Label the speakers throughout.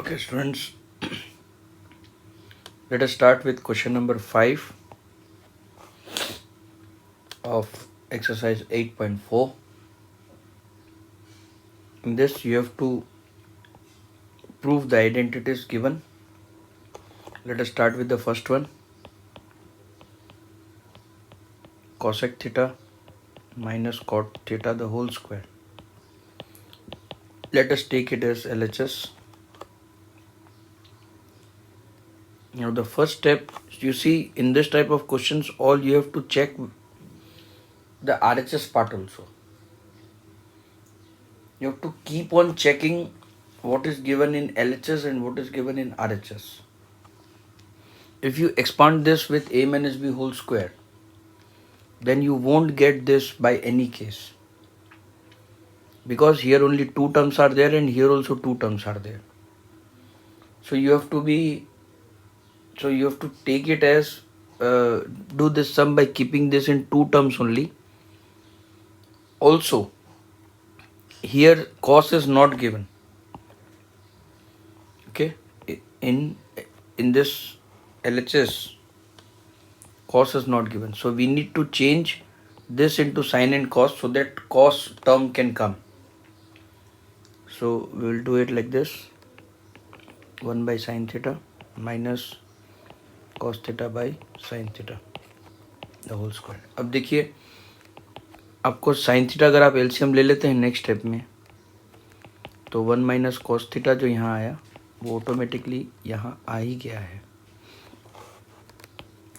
Speaker 1: Okay, students, let us start with question number 5 of exercise 8.4. In this, you have to prove the identities given. Let us start with the first one. Cosec theta minus cot theta the whole square. Let us take it as LHS. Now the first step, you see in this type of questions, all you have to check the RHS part also. You have to keep on checking what is given in LHS and what is given in RHS. If you expand this with a minus b whole square, then you won't get this by any case, because here only two terms are there and here also two terms are there. So you have to take it as do this sum by keeping this in two terms only. Also, here cos is not given. Okay, in this LHS, cos is not given. So we need to change this into sin and cos so that cos term can come. So we will do it like this: 1 by sin theta minus cos theta by sin theta the whole square. अब देखिए, आपको sin theta अगर आप LCM ले लेते हैं next step में, तो 1 माइनस कॉस थीटा जो यहाँ आया वो ऑटोमेटिकली यहाँ आ ही गया है.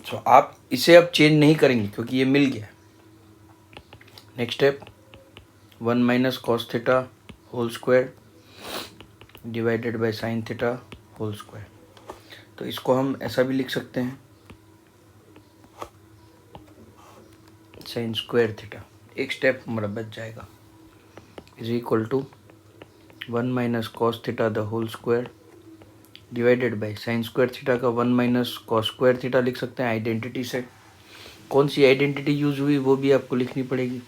Speaker 1: सो आप इसे अब चेंज नहीं करेंगे क्योंकि ये मिल गया. Next step, 1 minus cos theta whole square divided by sine theta whole square. तो इसको हम ऐसा भी लिख सकते हैं, साइन स्क्वायर थीटा. एक स्टेप हमारा बच जाएगा, is equal to 1 minus cos theta the whole square divided by sine square theta का 1 माइनस कॉस स्क्वायर थीटा लिख सकते हैं आइडेंटिटी से. कौन सी आइडेंटिटी यूज हुई वो भी आपको लिखनी पड़ेगी.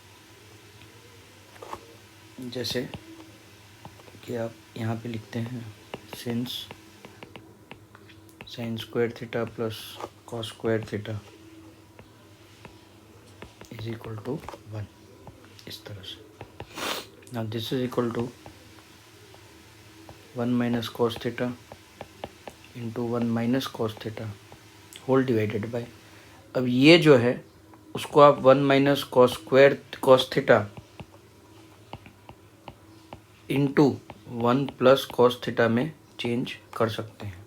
Speaker 1: जैसे कि आप यहाँ पे लिखते हैं since sine square theta plus cos square theta is equal to 1, इस तरह से. Now this is equal to 1 minus cos theta into 1 minus cos theta whole divided by, अब ये जो है उसको आप 1 minus cos square cos theta into 1 plus cos theta में चेंज कर सकते हैं,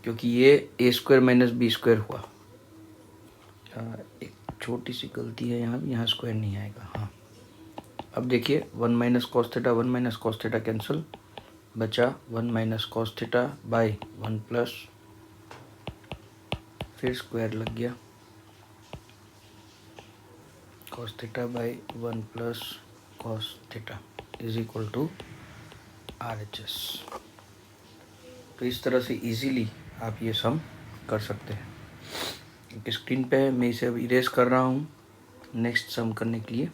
Speaker 1: क्योंकि ये A square minus B square हुआ. एक छोटी सी गलती है यहाँ स्क्वायर नहीं आएगा. हाँ, अब देखिए 1 minus cos theta 1 minus cos theta cancel, बचा 1 minus cos theta by 1 plus, फिर स्क्वायर लग गया cos theta by 1 plus cos theta is equal to RHS. तो इस तरह से इजीली आप ये सम कर सकते हैं. स्क्रीन पे है, मैं इसे अब इरेज कर रहा हूँ नेक्स्ट सम करने के लिए.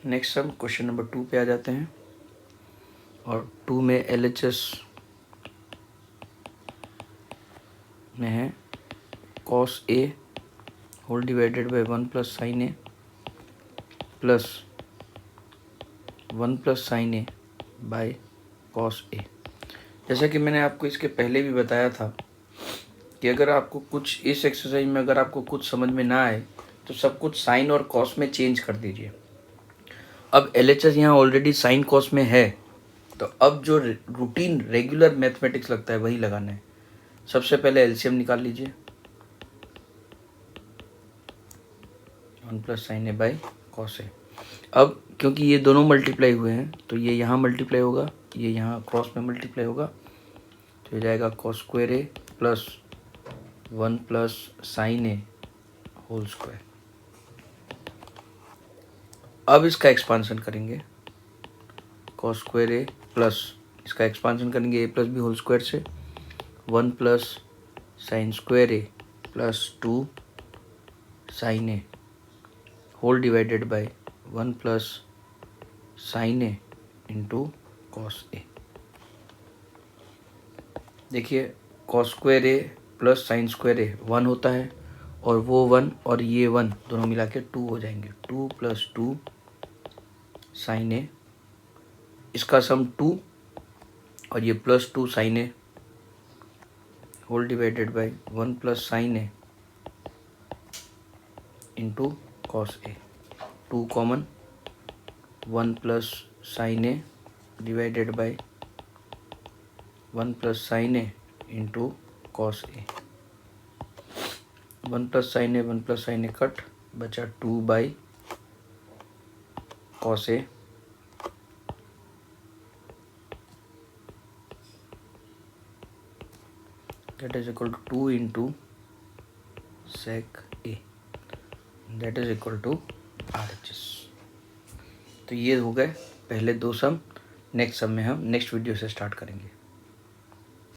Speaker 1: नेक्स्ट सम क्वेश्चन नंबर 2 पे आ जाते हैं, और 2 में LHS में है cos A whole divided by 1 plus sine A plus 1 plus sine A by cos A. जैसा कि मैंने आपको इसके पहले भी बताया था कि अगर आपको कुछ इस एक्सरसाइज में अगर आपको कुछ समझ में ना आए तो सब कुछ साइन और कॉस में चेंज कर दीजिए. अब LHS यहाँ ऑलरेडी साइन कॉस में है, तो अब जो रूटीन रेगुलर मैथमेटिक्स लगता है वही लगाना है. सबसे पहले एलसीएम निकाल लीजिए, 1 plus sine A by cos A. अब क्योंकि ये दोनों मल्टीप्लाई हुए हैं तो ये यहाँ मल्टीप्लाई होगा, ये यहाँ क्रॉस में मल्टीप्लाई होगा, तो ये जाएगा cos square A plus 1 plus sine A whole square. अब इसका एक्सपांसन करेंगे, कॉस स्क्वायर ए प्लस इसका एक्सपांसन करेंगे A plus B whole square से, 1 plus sine square A plus 2 sine A whole divided by 1 plus sine A into cos A. देखिए cos square A plus sine square A 1 होता है, और वो 1 और ये 1 दोनों मिला के 2 हो जाएंगे। 2 प्लस 2 साइन ए, इसका सम 2 और ये plus 2 sine A whole divided by 1 plus sine A into cos A. 2 common, 1 plus sine A divided by 1 plus sine A into cos A. 1 plus sine A 1 plus sine A cut, बचा 2 by cos A. That is equal to 2 into sec a, that is equal to RHS। तो ये हो गए पहले 2 सम। Next sum में हम next video से start करेंगे।